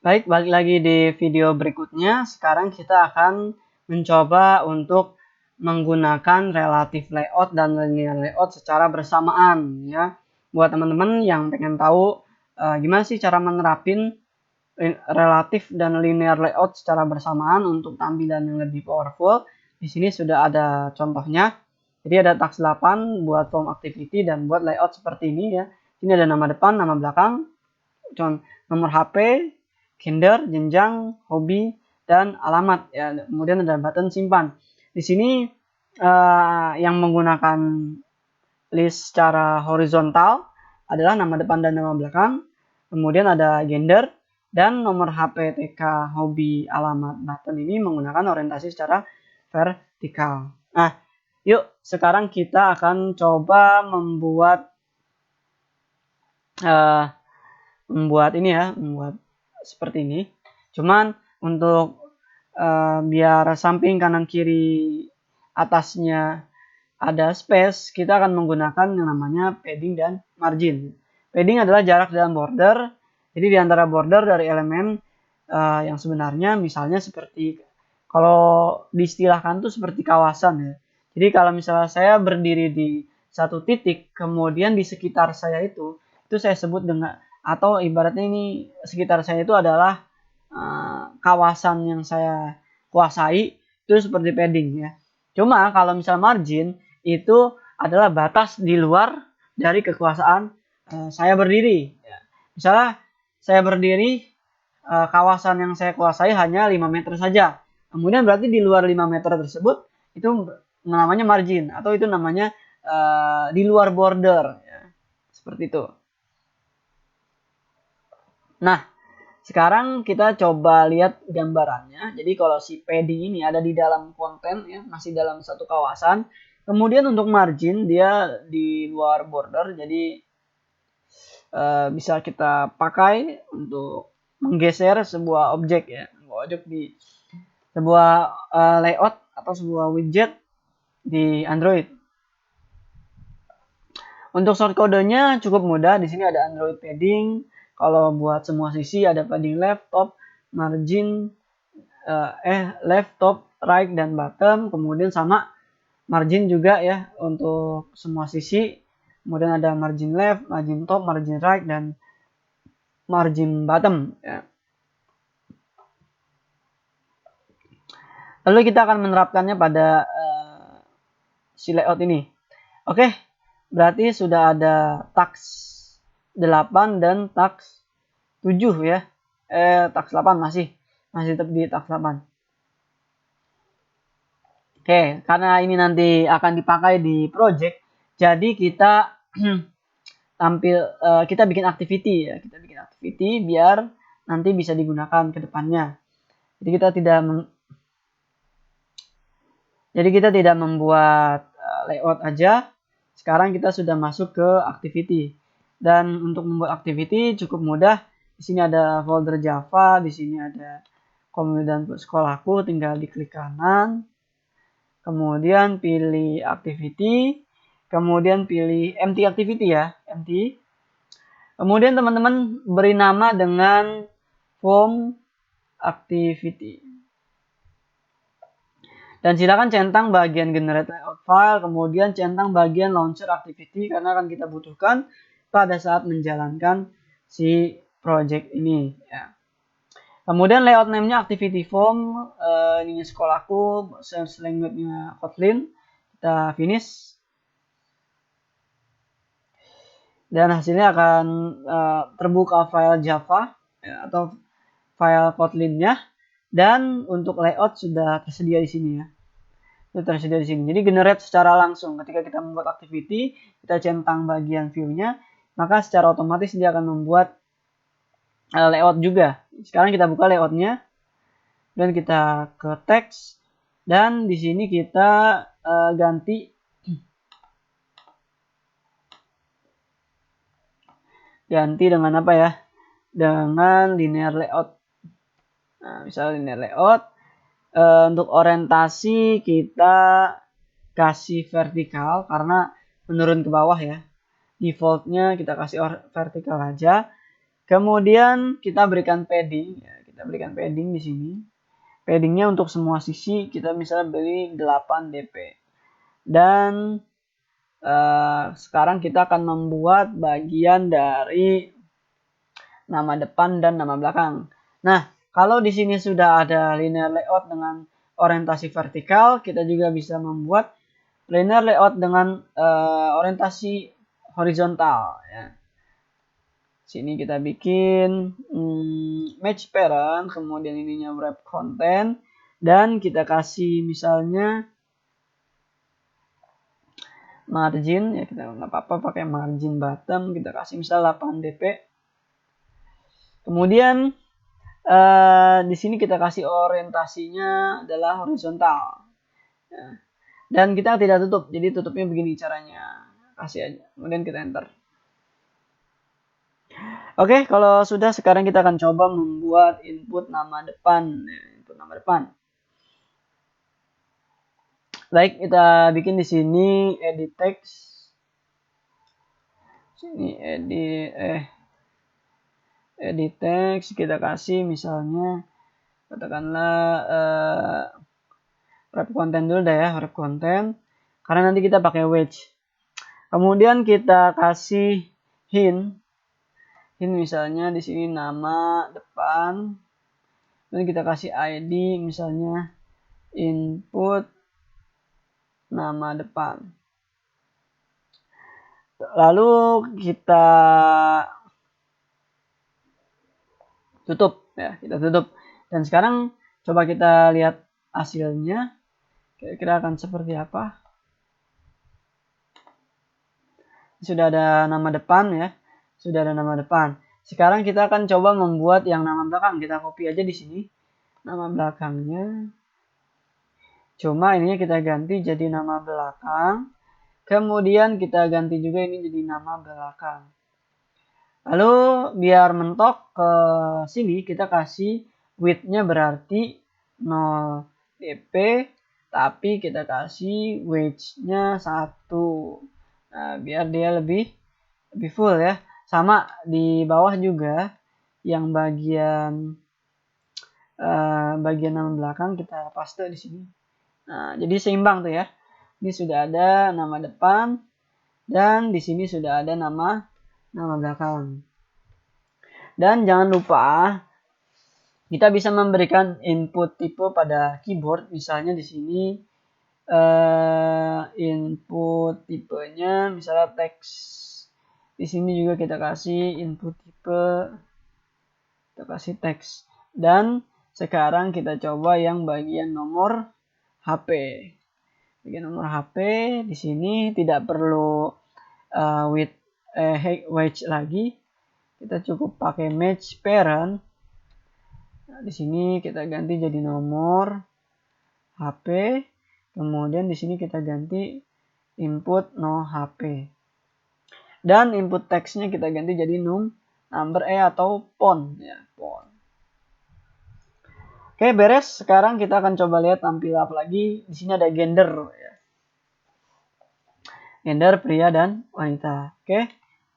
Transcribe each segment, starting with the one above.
Baik, balik lagi di video berikutnya. Sekarang kita akan mencoba untuk menggunakan relative layout dan linear layout secara bersamaan ya. Buat teman-teman yang pengen tahu gimana sih cara menerapin relative dan linear layout secara bersamaan untuk tampilan yang lebih powerful. Di sini sudah ada contohnya. Jadi ada task 8 buat form activity dan buat layout seperti ini ya. Ini ada nama depan, nama belakang, nomor HP, gender, jenjang, hobi, dan alamat ya. Kemudian ada button simpan. Di sini yang menggunakan list secara horizontal adalah nama depan dan nama belakang. Kemudian ada gender dan nomor HP, TK, hobi, alamat. Button ini menggunakan orientasi secara vertikal. Nah, yuk sekarang kita akan coba membuat ini ya, membuat seperti ini. Cuman untuk biar samping kanan kiri atasnya ada space, kita akan menggunakan yang namanya padding dan margin. Padding adalah jarak dalam border. Jadi di antara border dari elemen yang sebenarnya misalnya seperti kalau diistilahkan tuh seperti kawasan ya. Jadi kalau misalnya saya berdiri di satu titik, kemudian di sekitar saya itu saya sebut dengan, atau ibaratnya ini sekitar saya itu adalah kawasan yang saya kuasai, itu seperti padding ya. Cuma kalau misal margin itu adalah batas di luar dari kekuasaan saya berdiri. Ya. Misalnya saya berdiri, kawasan yang saya kuasai hanya 5 meter saja. Kemudian berarti di luar 5 meter tersebut itu namanya margin, atau itu namanya di luar border ya. Seperti itu. Nah, sekarang kita coba lihat gambarannya. Jadi kalau si padding ini ada di dalam konten ya, masih dalam satu kawasan. Kemudian untuk margin dia di luar border, jadi bisa kita pakai untuk menggeser sebuah objek ya, objek di sebuah layout atau sebuah widget di Android. Untuk shortcode-nya cukup mudah. Di sini ada Android padding. Kalau buat semua sisi ada padding left, top, margin, left, top, right, dan bottom. Kemudian sama margin juga ya untuk semua sisi. Kemudian ada margin left, margin top, margin right, dan margin bottom ya. Lalu kita akan menerapkannya pada si layout ini. Oke, berarti sudah ada task 8 dan task 7 ya. Task 8 masih tetap di task 8. Oke, karena ini nanti akan dipakai di project, jadi kita kita bikin activity ya. Kita bikin activity biar nanti bisa digunakan ke depannya. Jadi kita tidak membuat layout aja. Sekarang kita sudah masuk ke activity. Dan untuk membuat activity cukup mudah. Di sini ada folder Java, di sini ada kemudian sekolahku, tinggal diklik kanan. Kemudian pilih activity, kemudian pilih empty activity ya, empty. Kemudian teman-teman beri nama dengan form activity. Dan silakan centang bagian generate layout file, kemudian centang bagian launcher activity karena akan kita butuhkan pada saat menjalankan si project ini ya. Kemudian layout name-nya activity form, ini sekolahku, source language-nya Kotlin. Kita finish. Dan hasilnya akan terbuka file Java ya, atau file Kotlin-nya. Dan untuk layout sudah tersedia di sini ya. Sudah tersedia di sini. Jadi generate secara langsung. Ketika kita membuat activity, kita centang bagian view-nya, maka secara otomatis dia akan membuat layout juga. Sekarang kita buka layout-nya dan kita ke teks, dan di sini kita ganti dengan apa ya? Dengan linear layout. Nah, misalnya linear layout. Untuk orientasi kita kasih vertikal karena menurun ke bawah ya. Defaultnya kita kasih vertikal aja. Kemudian kita berikan padding, ya, kita berikan padding di sini. Paddingnya untuk semua sisi kita misalnya beri 8 dp. Dan sekarang kita akan membuat bagian dari nama depan dan nama belakang. Nah, kalau di sini sudah ada linear layout dengan orientasi vertikal, kita juga bisa membuat linear layout dengan orientasi horizontal. Ya. Sini kita bikin match parent, kemudian ininya wrap content, dan kita kasih misalnya margin, ya kita nggak apa-apa pakai margin bottom, kita kasih misal 8 dp. Kemudian di sini kita kasih orientasinya adalah horizontal. Ya. Dan kita tidak tutup, jadi tutupnya begini caranya. Kasih aja, kemudian kita enter. Oke, kalau sudah sekarang kita akan coba membuat input nama depan. Input nama depan. Baik, kita bikin di sini edit text. Sini edit text, kita kasih misalnya katakanlah wrap content dulu dah ya, wrap content. Karena nanti kita pakai wedge. Kemudian kita kasih hint misalnya di sini nama depan, dan kita kasih ID misalnya input nama depan. Lalu kita tutup ya, kita tutup. Dan sekarang coba kita lihat hasilnya, kira-kira akan seperti apa. Sudah ada nama depan ya. Sudah ada nama depan. Sekarang kita akan coba membuat yang nama belakang. Kita copy aja di sini nama belakangnya. Cuma ininya kita ganti jadi nama belakang. Kemudian kita ganti juga ini jadi nama belakang. Lalu biar mentok ke sini kita kasih width-nya berarti 0 dp, tapi kita kasih wedge-nya 1. Nah, biar dia lebih full ya. Sama di bawah juga yang bagian nama belakang kita paste di sini. Nah, jadi seimbang tuh ya. Ini sudah ada nama depan dan di sini sudah ada nama belakang. Dan jangan lupa kita bisa memberikan input tipe pada keyboard. Misalnya di sini input tipenya misalnya teks. Di sini juga kita kasih input tipe, kita kasih teks. Dan sekarang kita coba yang bagian nomor HP. Bagian nomor HP di sini tidak perlu wedge lagi. Kita cukup pakai match parent. Nah, di sini kita ganti jadi nomor HP. Kemudian di sini kita ganti input no HP. Dan input teksnya kita ganti jadi number atau font ya, font. Oke, beres. Sekarang kita akan coba lihat tampil apa lagi. Di sini ada gender ya. Gender pria dan wanita. Oke.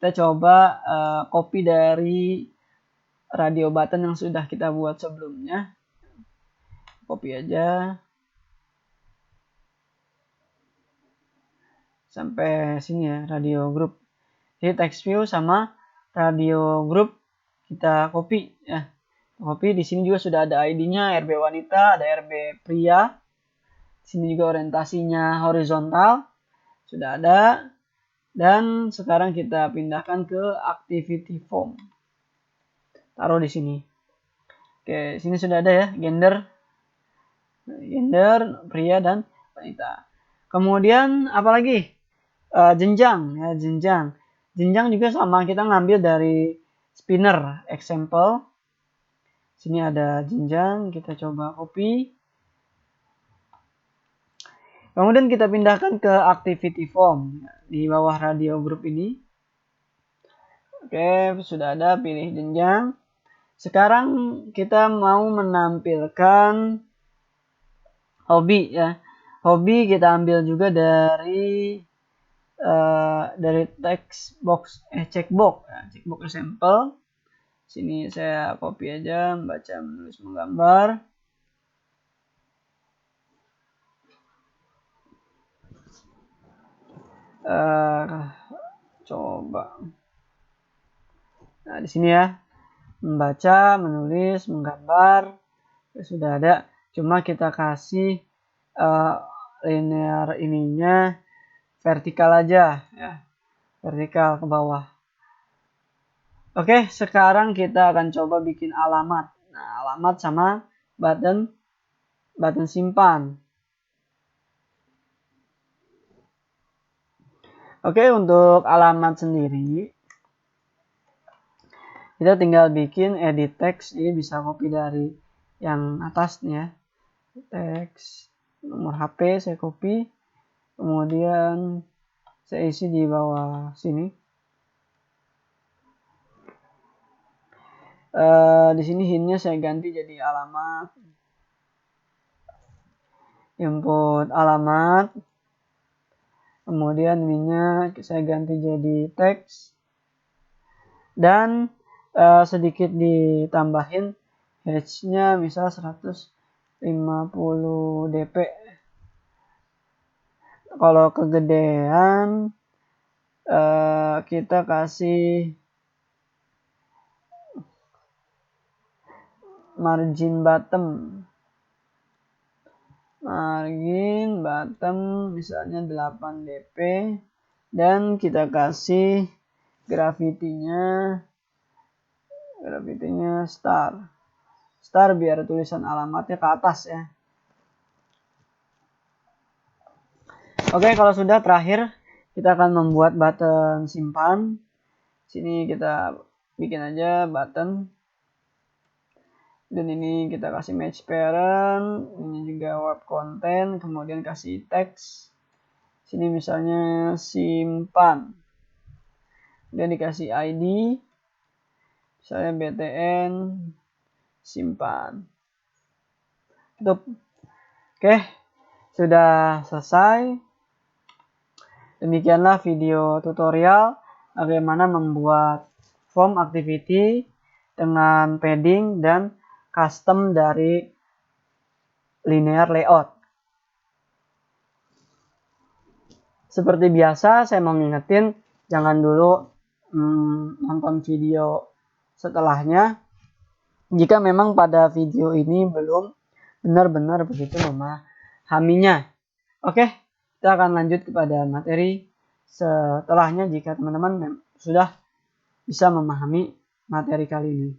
Kita coba copy dari radio button yang sudah kita buat sebelumnya. Copy aja. Sampai sini ya, radio group. Jadi text view sama radio group kita copy ya. Copy di sini juga sudah ada ID-nya RB wanita, ada RB pria. Di sini juga orientasinya horizontal. Sudah ada. Dan sekarang kita pindahkan ke activity form. Taruh di sini. Oke, sini sudah ada ya gender pria dan wanita. Kemudian apalagi? Jenjang ya, jenjang. Jenjang juga sama, kita ngambil dari spinner example. Sini ada jenjang, kita coba copy. Kemudian kita pindahkan ke activity form di bawah radio group ini. Oke, sudah ada, pilih jenjang. Sekarang kita mau menampilkan hobi ya. Hobi kita ambil juga dari text box checkbox ya, checkbox example. Sini saya copy aja, membaca, menulis, menggambar. Coba. Nah, di sini ya, membaca, menulis, menggambar, ya sudah ada. Cuma kita kasih linear ininya vertikal aja, ya, vertikal ke bawah. Oke, sekarang kita akan coba bikin alamat. Nah, alamat sama button simpan. Oke, untuk alamat sendiri, kita tinggal bikin edit text. Ini bisa copy dari yang atasnya. Teks, nomor HP saya copy. Kemudian saya isi di bawah sini. Di sini hintnya saya ganti jadi alamat. Input alamat. Kemudian ininya saya ganti jadi teks. Dan sedikit ditambahin h-nya misal 150 dp. Kalau kegedean kita kasih margin bottom misalnya 8 dp, dan kita kasih gravity-nya star biar tulisan alamatnya ke atas ya. Oke, kalau sudah, terakhir kita akan membuat button simpan. Sini kita bikin aja button. Dan ini kita kasih match parent, ini juga web content, kemudian kasih teks. Sini misalnya simpan. Dan dikasih ID, misalnya btn simpan. Tutup. Oke, sudah selesai. Demikianlah video tutorial bagaimana membuat form activity dengan padding dan custom dari linear layout. Seperti biasa, saya mau ngingetin, jangan dulu nonton video setelahnya jika memang pada video ini belum benar-benar begitu memahaminya. Oke, kita akan lanjut kepada materi setelahnya jika teman-teman sudah bisa memahami materi kali ini.